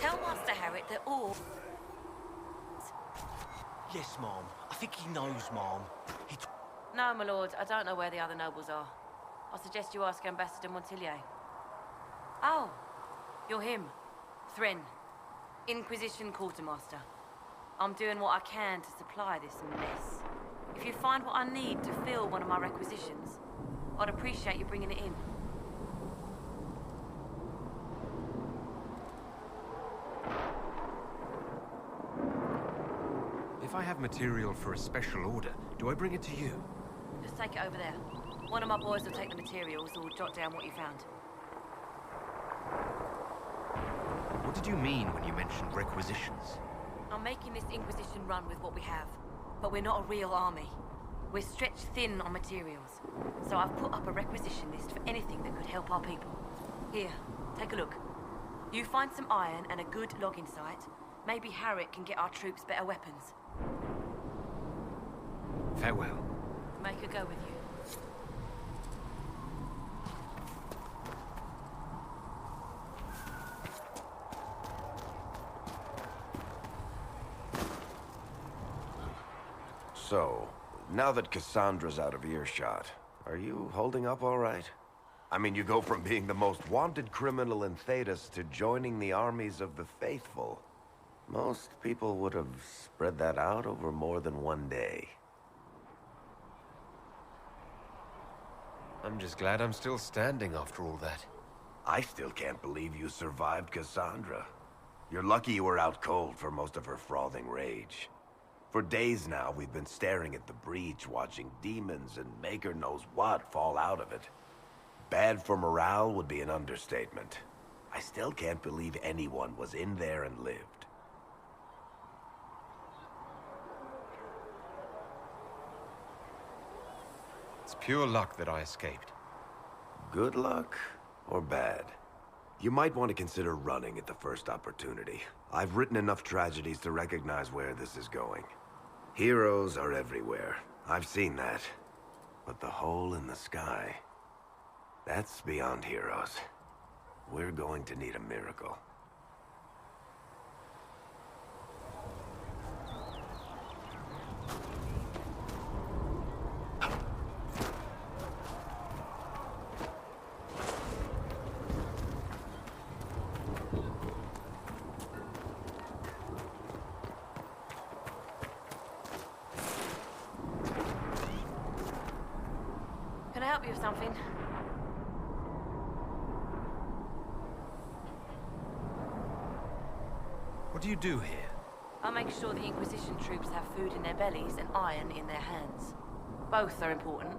Tell Master Harriet that all... Yes, Mom. I think he knows, Mom. No, my lord, I don't know where the other nobles are. I suggest you ask Ambassador Montillier. Oh, you're him. Thren, Inquisition Quartermaster. I'm doing what I can to supply this mess. If you find what I need to fill one of my requisitions, I'd appreciate you bringing it in. If I have material for a special order, do I bring it to you? Just take it over there. One of my boys will take the materials or jot down what you found. What did you mean when you mentioned requisitions? I'm making this Inquisition run with what we have, but we're not a real army. We're stretched thin on materials, so I've put up a requisition list for anything that could help our people. Here, take a look. You find some iron and a good logging site, maybe Harriet can get our troops better weapons. Farewell. Make her go with you. So, now that Cassandra's out of earshot, are you holding up all right? I mean, you go from being the most wanted criminal in Thedas to joining the armies of the faithful. Most people would have spread that out over more than one day. I'm just glad I'm still standing after all that. I still can't believe you survived Cassandra. You're lucky you were out cold for most of her frothing rage. For days now, we've been staring at the breach, watching demons and maker knows what fall out of it. Bad for morale would be an understatement. I still can't believe anyone was in there and lived. It's pure luck that I escaped. Good luck or bad? You might want to consider running at the first opportunity. I've written enough tragedies to recognize where this is going. Heroes are everywhere. I've seen that. But the hole in the sky, that's beyond heroes. We're going to need a miracle. Can I help you with something? What do you do here? I make sure the Inquisition troops have food in their bellies and iron in their hands. Both are important.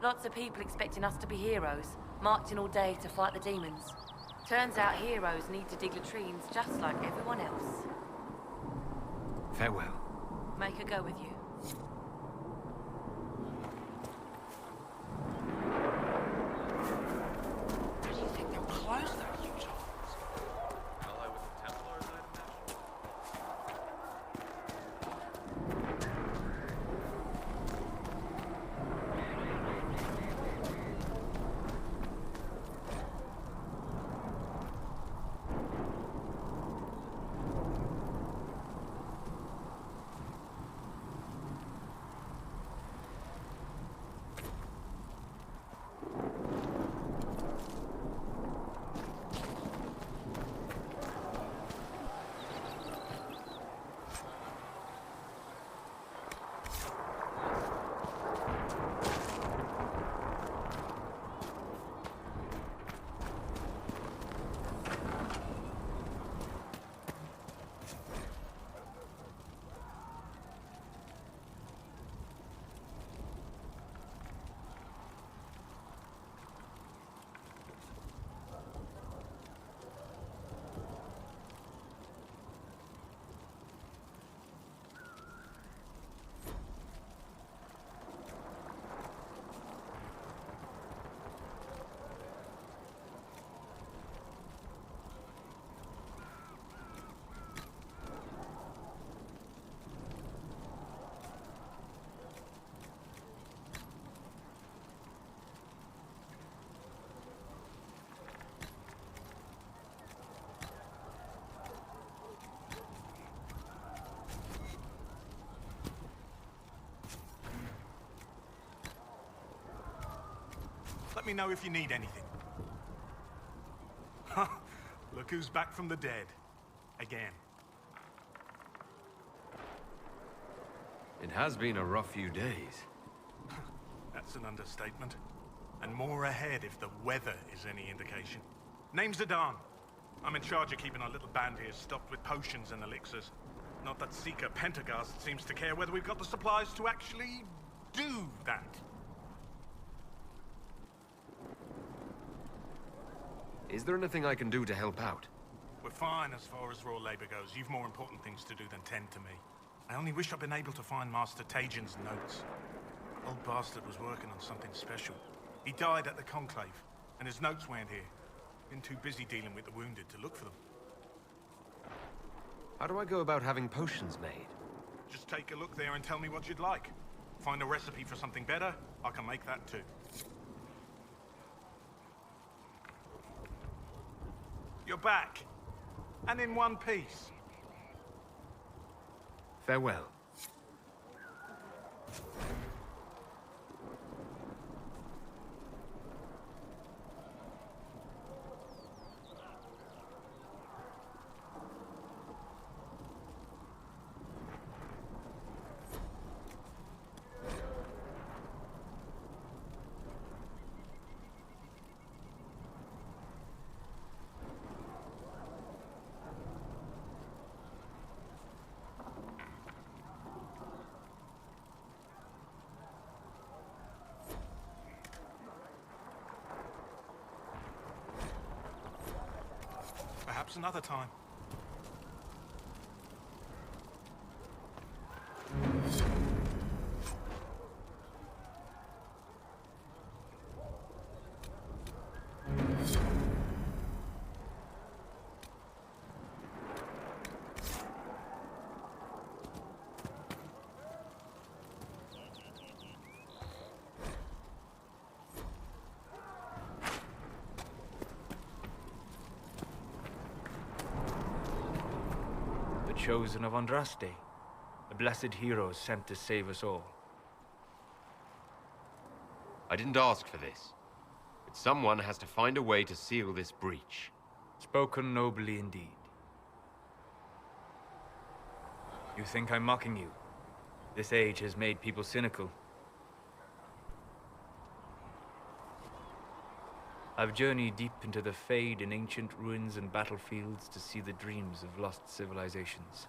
Lots of people expecting us to be heroes, marching all day to fight the demons. Turns out heroes need to dig latrines just like everyone else. Farewell. Make her go with you. Do you think they'll close their huge holes? Ally with the Templars, I imagine? Let me know if you need anything. Look who's back from the dead. Again. It has been a rough few days. That's an understatement. And more ahead if the weather is any indication. Name's Adan. I'm in charge of keeping our little band here stocked with potions and elixirs. Not that Seeker Pentagast seems to care whether we've got the supplies to actually do that. Is there anything I can do to help out? We're fine as far as raw labor goes. You've more important things to do than tend to me. I only wish I'd been able to find Master Tajin's notes. Old bastard was working on something special. He died at the Conclave, and his notes weren't here. Been too busy dealing with the wounded to look for them. How do I go about having potions made? Just take a look there and tell me what you'd like. Find a recipe for something better, I can make that too. You're back. And in one piece. Farewell. Perhaps another time. Chosen of Andraste, the blessed heroes sent to save us all. I didn't ask for this, but someone has to find a way to seal this breach. Spoken nobly indeed. You think I'm mocking you? This age has made people cynical. I've journeyed deep into the Fade in ancient ruins and battlefields to see the dreams of lost civilizations.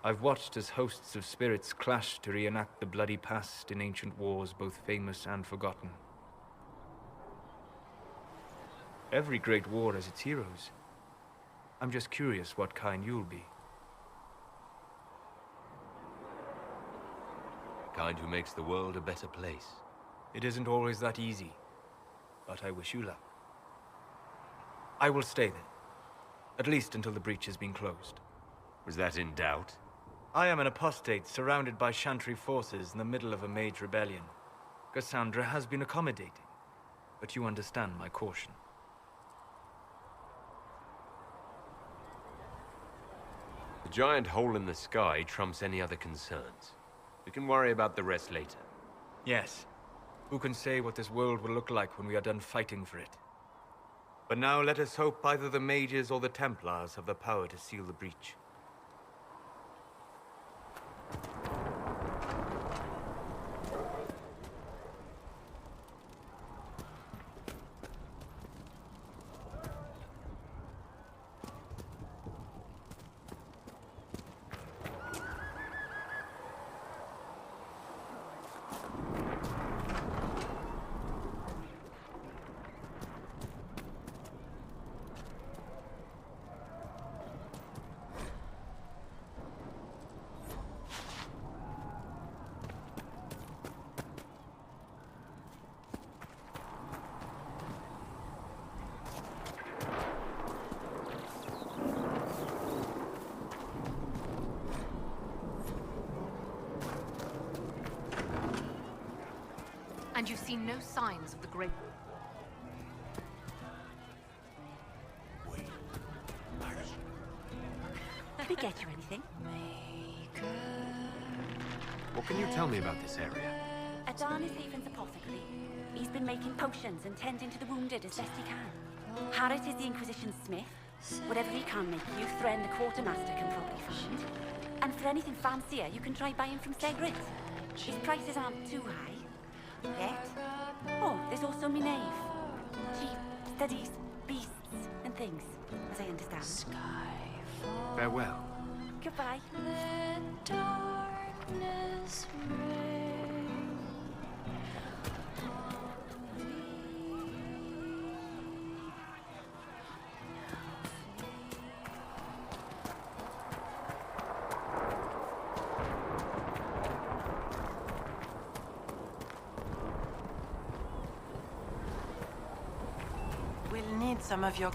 I've watched as hosts of spirits clash to reenact the bloody past in ancient wars, both famous and forgotten. Every great war has its heroes. I'm just curious what kind you'll be. The kind who makes the world a better place. It isn't always that easy, but I wish you luck. I will stay then, at least until the breach has been closed. Was that in doubt? I am an apostate surrounded by Chantry forces in the middle of a mage rebellion. Cassandra has been accommodating, but you understand my caution. The giant hole in the sky trumps any other concerns. We can worry about the rest later. Yes. Who can say what this world will look like when we are done fighting for it? But now let us hope either the mages or the Templars have the power to seal the breach. And you've seen no signs of the great... Did we get you anything? What can you tell me about this area? Adan is Haven's apothecary. He's been making potions and tending to the wounded as best he can. Harriet is the Inquisition's smith. Whatever he can make you, Thren the quartermaster can probably find. And for anything fancier, you can try buying from Segret. His prices aren't too high. Yet. Oh, there's also my knave. She studies beasts and things, as I understand. Farewell. Goodbye. Let darkness reign. We'll need some of your...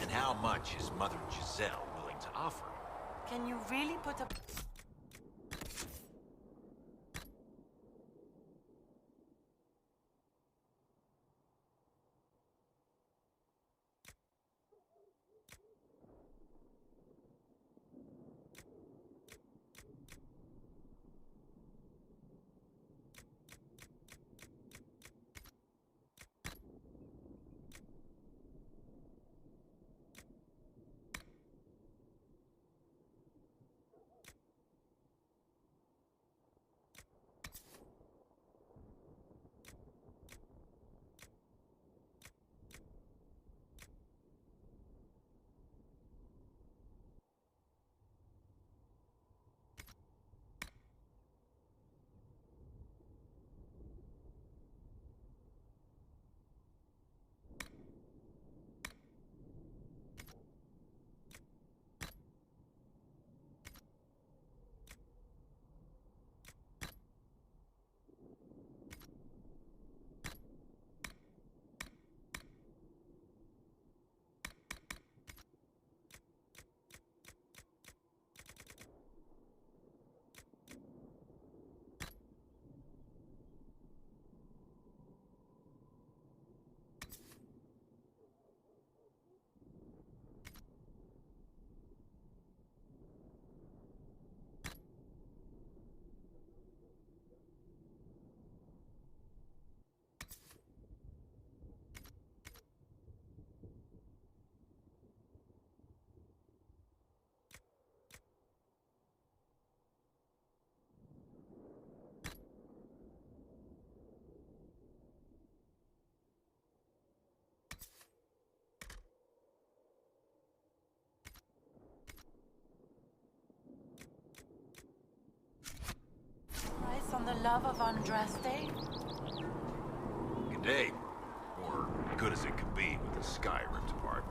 And how much is Mother Giselle willing to offer? Can you really put a... Price on the love of Andraste? Good day. Or good as it could be with the sky ripped apart.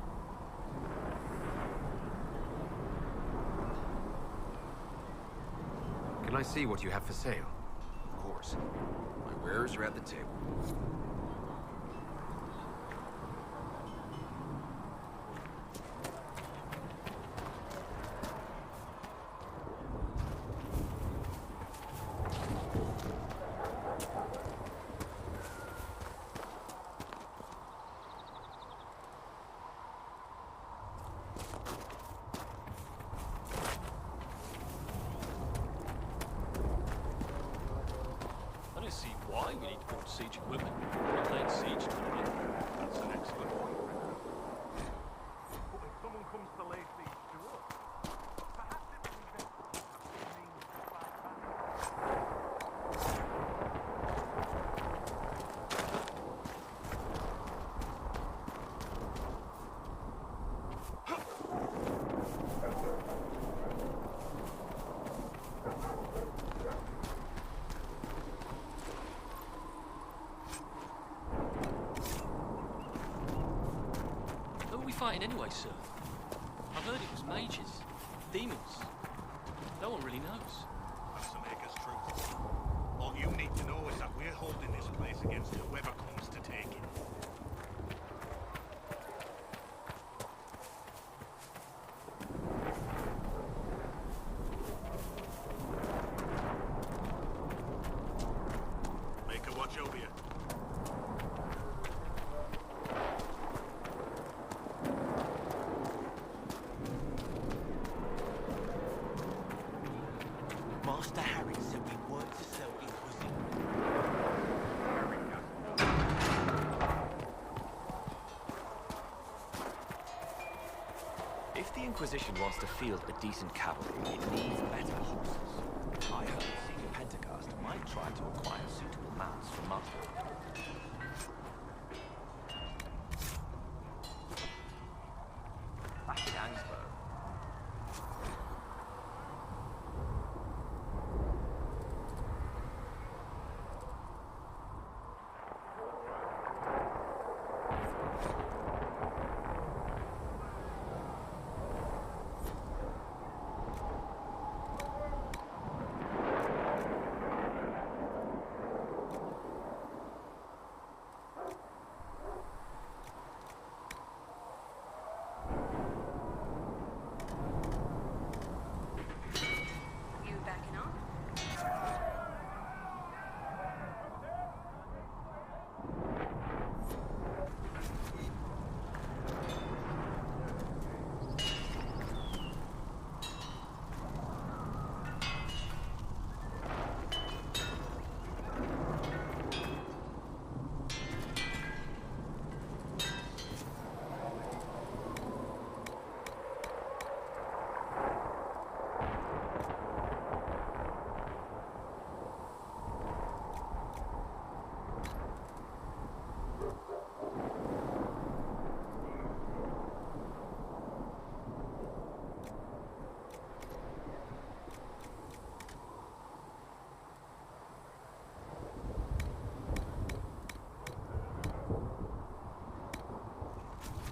Can I see what you have for sale? Of course. My wares are at the table. women. Not laying siege to it. That's an excellent point. But if someone comes to lay siege to us, perhaps it would be better to have means to fight back. Who are we fighting anyway, sir? I've heard it was mages, demons. No one really knows. That's the maker's truth. All you need to know is that we're holding this place against whoever comes to take it. Maker, watch over you. Master Harry said we weren't to sell Inquisition. If the Inquisition wants to field a decent cavalry, it needs better horses. I heard Senior Pentacast might try to acquire suitable mounts from Master. Back to Gangsburg. You backing off?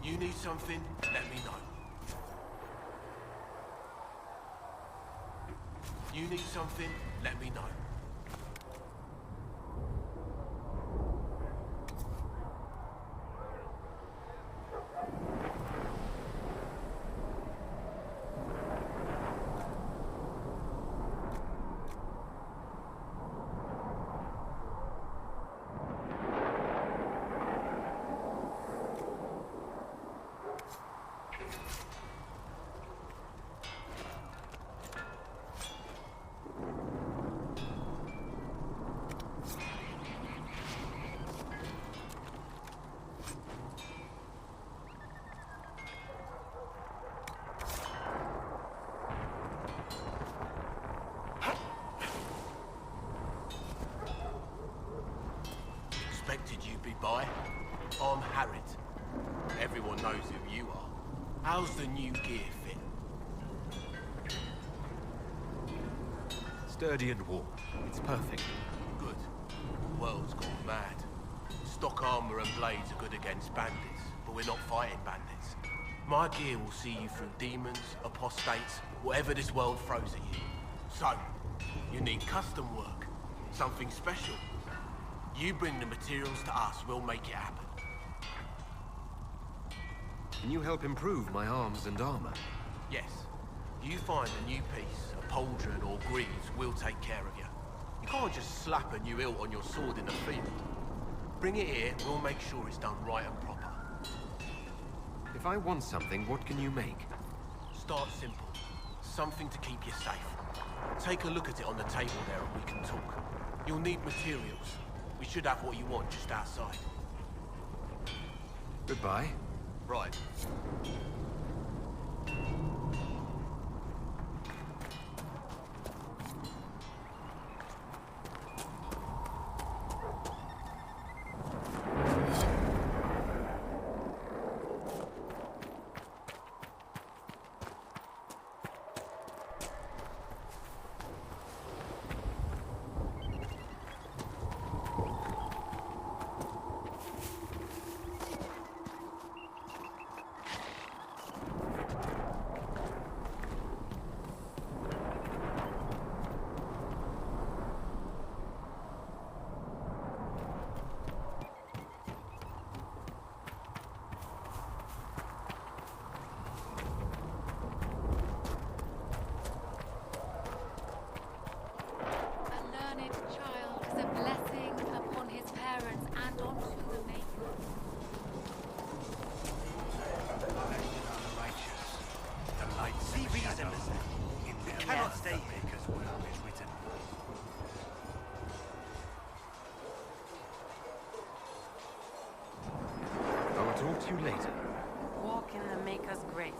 You need something? Let me know. You need something? Let me know. Expected you'd be by. I'm Harriet. Everyone knows who you are. How's the new gear fit? Sturdy and warm. It's perfect. Good. The world's gone mad. Stock armor and blades are good against bandits, but we're not fighting bandits. My gear will see you through demons, apostates, whatever this world throws at you. So, you need custom work, something special. You bring the materials to us, we'll make it happen. Can you help improve my arms and armor? Yes. You find a new piece, a pauldron or greaves, we'll take care of you. You can't just slap a new hilt on your sword in the field. Bring it here, we'll make sure it's done right and proper. If I want something, what can you make? Start simple. Something to keep you safe. Take a look at it on the table there and we can talk. You'll need materials. We should have what you want just outside. Goodbye. Right. Talk to you later. Walk in the Maker's grace.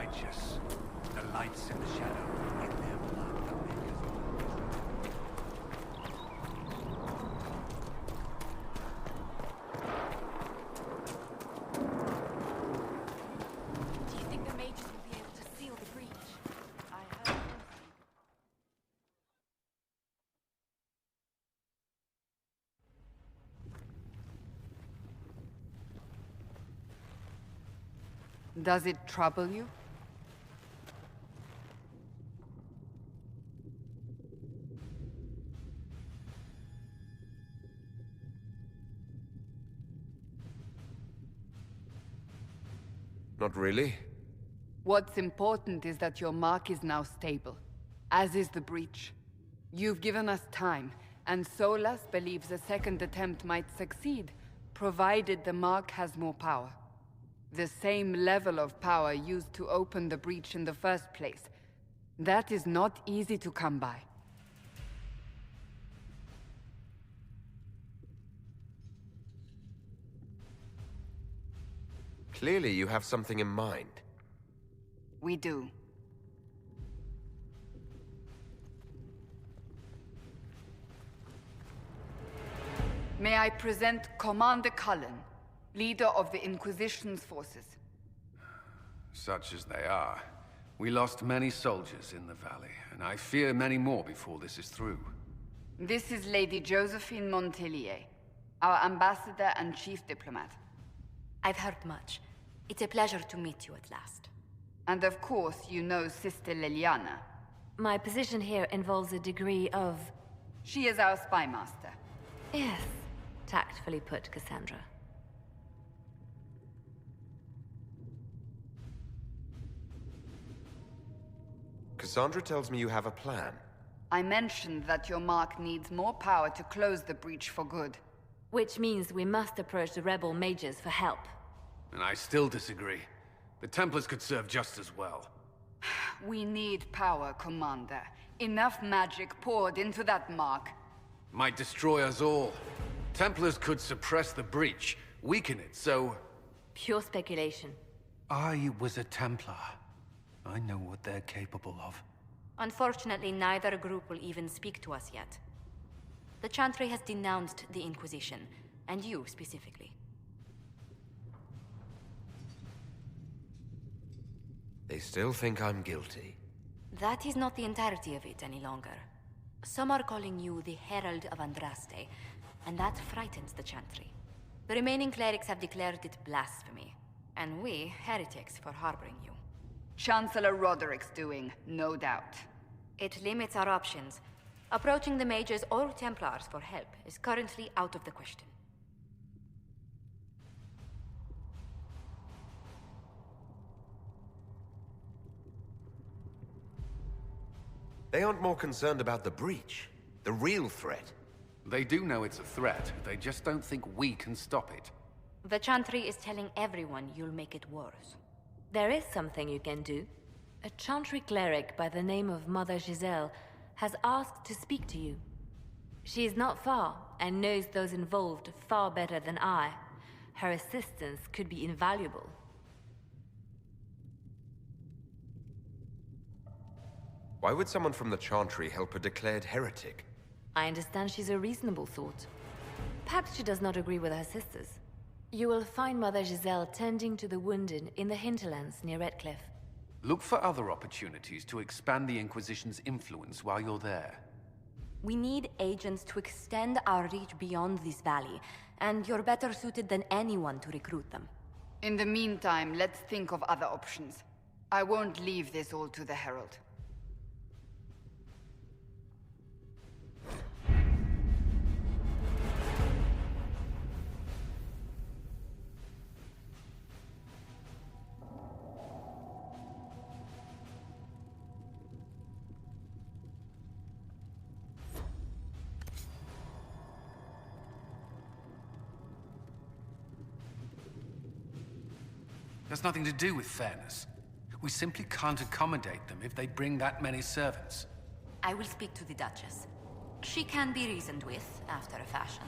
righteous. The lights in the shadow. In their blood, the makers Do you think the mages will be able to seal the breach? I hope. Does it trouble you? Not really. What's important is that your mark is now stable, as is the breach. You've given us time, and Solas believes a second attempt might succeed, provided the mark has more power. The same level of power used to open the breach in the first place. That is not easy to come by. Clearly you have something in mind. We do. May I present Commander Cullen, leader of the Inquisition's forces. such as they are. We lost many soldiers in the valley, and I fear many more before this is through. This is Lady Josephine Montellier, our ambassador and chief diplomat. I've heard much. It's a pleasure to meet you at last. And of course, you know Sister Liliana. My position here involves a degree of... She is our spy master. Yes, tactfully put, Cassandra. Cassandra tells me you have a plan. I mentioned that your mark needs more power to close the breach for good. Which means we must approach the rebel mages for help. And I still disagree. The Templars could serve just as well. We need power, Commander. Enough magic poured into that mark. Might destroy us all. Templars could suppress the breach, weaken it, so... Pure speculation. I was a Templar. I know what they're capable of. Unfortunately, neither group will even speak to us yet. The Chantry has denounced the Inquisition, and you specifically. They still think I'm guilty. That is not the entirety of it any longer. Some are calling you the Herald of Andraste, and that frightens the Chantry. The remaining clerics have declared it blasphemy, and we, heretics, for harboring you. Chancellor Roderick's doing, no doubt. It limits our options. Approaching the mages or Templars for help is currently out of the question. They aren't more concerned about the breach, the real threat. They do know it's a threat, they just don't think we can stop it. The Chantry is telling everyone you'll make it worse. There is something you can do. A Chantry cleric by the name of Mother Giselle has asked to speak to you. She is not far and knows those involved far better than I. Her assistance could be invaluable. Why would someone from the Chantry help a declared heretic? I understand she's a reasonable thought. Perhaps she does not agree with her sisters. You will find Mother Giselle tending to the wounded in the hinterlands near Redcliffe. Look for other opportunities to expand the Inquisition's influence while you're there. We need agents to extend our reach beyond this valley, and you're better suited than anyone to recruit them. In the meantime, let's think of other options. I won't leave this all to the Herald. Has nothing to do with fairness. We simply can't accommodate them if they bring that many servants. I will speak to the Duchess. She can be reasoned with, after a fashion.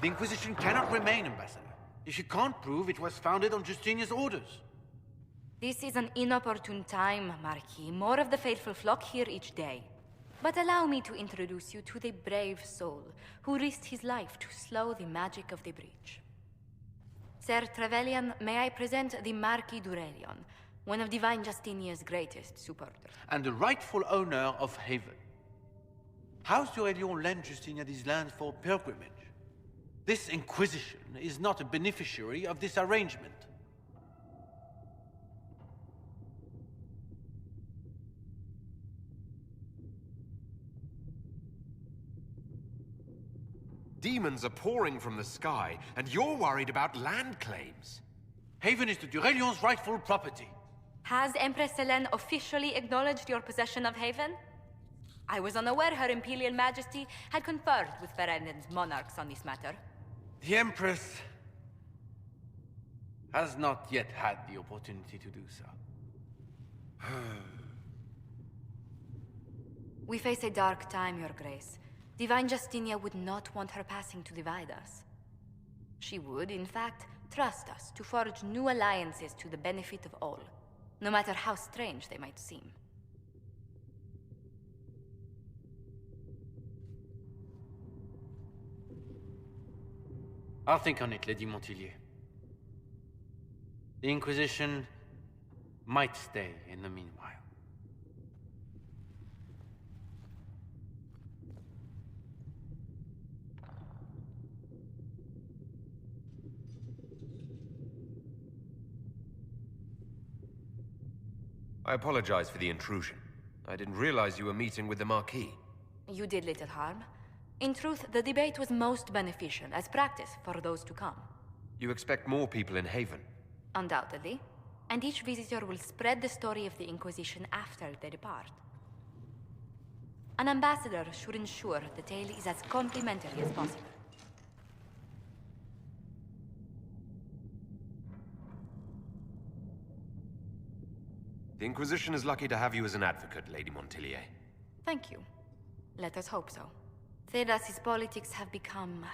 The Inquisition cannot remain, Ambassador, if you can't prove it was founded on Justinian's orders. This is an inopportune time, Marquis. More of the faithful flock here each day. But allow me to introduce you to the brave soul who risked his life to slow the magic of the breach. Sir Trevelyan, may I present the Marquis d'Aurelion, one of Divine Justinia's greatest supporters. And the rightful owner of Haven. House d'Aurelion lent Justinia these lands for pilgrimage. This Inquisition is not a beneficiary of this arrangement. Demons are pouring from the sky, and you're worried about land claims. Haven is the d'Aurelion's rightful property. Has Empress Selene officially acknowledged your possession of Haven? I was unaware Her Imperial Majesty had conferred with Ferenden's monarchs on this matter. The Empress has not yet had the opportunity to do so. We face a dark time, Your Grace. Divine Justinia would not want her passing to divide us. She would, in fact, trust us to forge new alliances to the benefit of all, no matter how strange they might seem. I'll think on it, Lady Montilyet. The Inquisition might stay in the meanwhile. I apologize for the intrusion. I didn't realize you were meeting with the Marquis. You did little harm. In truth, the debate was most beneficial as practice for those to come. You expect more people in Haven? Undoubtedly. And each visitor will spread the story of the Inquisition after they depart. An ambassador should ensure the tale is as complimentary as possible. The Inquisition is lucky to have you as an advocate, Lady Montilyet. Thank you. Let us hope so. Thedas's politics have become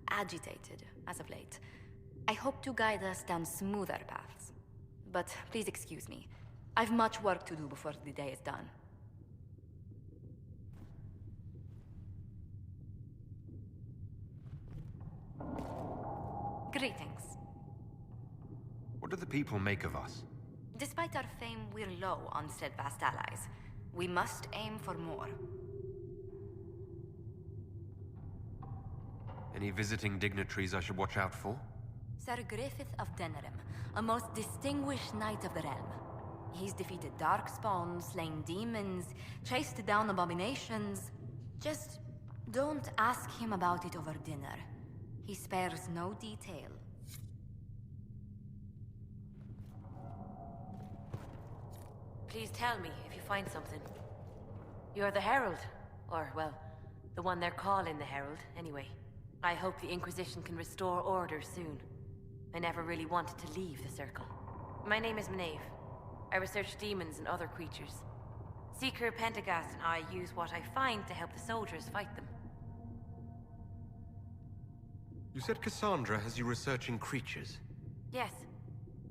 agitated as of late. I hope to guide us down smoother paths. But please excuse me. I've much work to do before the day is done. Greetings. What do the people make of us? Despite our fame, we're low on steadfast allies. We must aim for more. Any visiting dignitaries I should watch out for? Sir Griffith of Denerim, a most distinguished knight of the realm. He's defeated darkspawn, slain demons, chased down abominations. Just don't ask him about it over dinner. He spares no detail. Please tell me if you find something. You're the Herald. Or, well, the one they're calling the Herald, anyway. I hope the Inquisition can restore order soon. I never really wanted to leave the Circle. My name is Maeve. I research demons and other creatures. Seeker Pentagast and I use what I find to help the soldiers fight them. You said Cassandra has you researching creatures? Yes.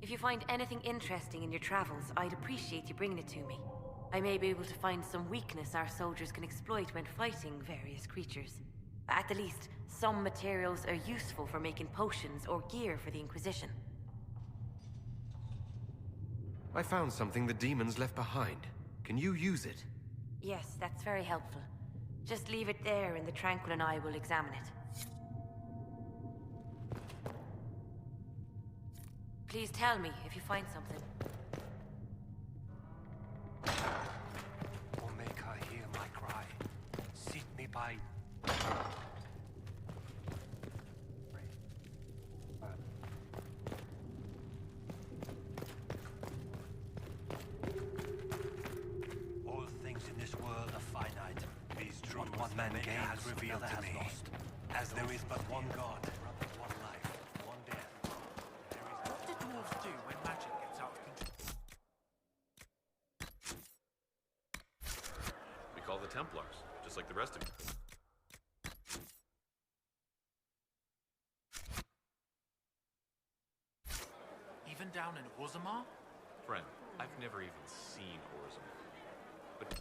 If you find anything interesting in your travels, I'd appreciate you bringing it to me. I may be able to find some weakness our soldiers can exploit when fighting various creatures. At the least, some materials are useful for making potions or gear for the Inquisition. I found something the demons left behind. Can you use it? Yes, that's very helpful. Just leave it there and the Tranquil and I will examine it. Please tell me if you find something. Or make her hear my cry. Sit me by. All things in this world are finite. These dreams what man gains has revealed to me. Lost. As there is but one God, one life, one death. What did dwarves do when magic gets out of control? We call the Templars, just like the rest of you. Orzammar? Friend, I've never even seen Orzammar. But